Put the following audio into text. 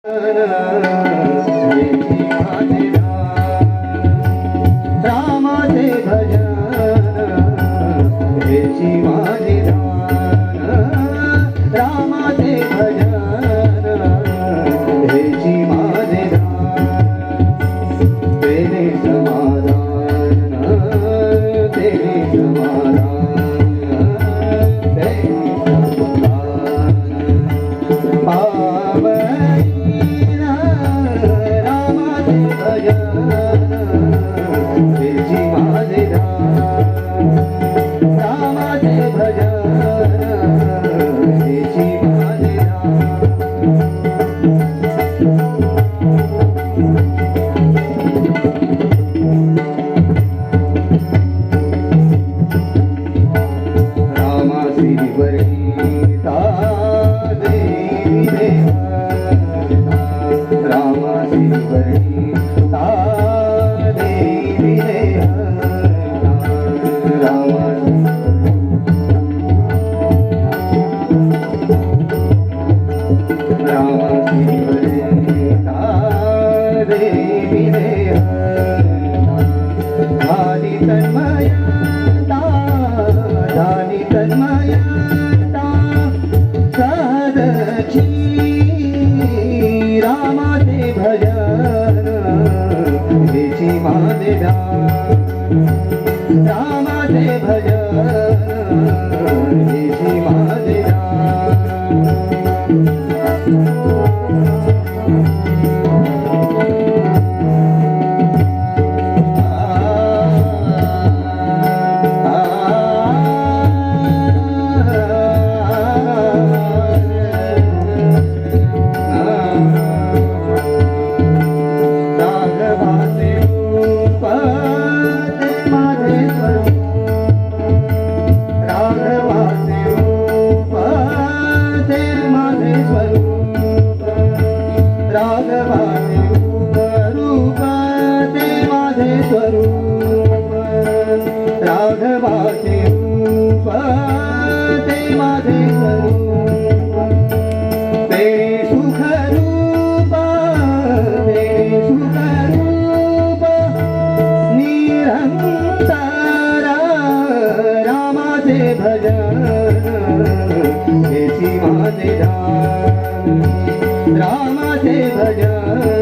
रामाचे भजन हेची माझी दान, रामाचे भजन हेची माझी दान, तेने समाधान, तेने समाधान, तेने समाधान पावनी रामाचे भजन हेची माझी दान, रामाचे भजन हेची माझी दान, रामासी वरिता देवी देवा, रामासी वरिता देवी देवा, रामासी वरिता देवी देवा, धानी तन्मयता, धानी तन्मयता सदची रामाचे भजन हेची माझे दान, रामाचे भजन हेची माझे राघवाचे रूप ते माझे स्वरूप, राघवाचे रूप ते माझे स्वरूप, राघवाचे रूप ते माझे स्वरूप, राघवाचे रूप ते माझे स्वरूप, तेरे सुख रूप, तेरे सुख रूप निरंतर, रामाचे भजन हेची माझे दान, रामाचे भजन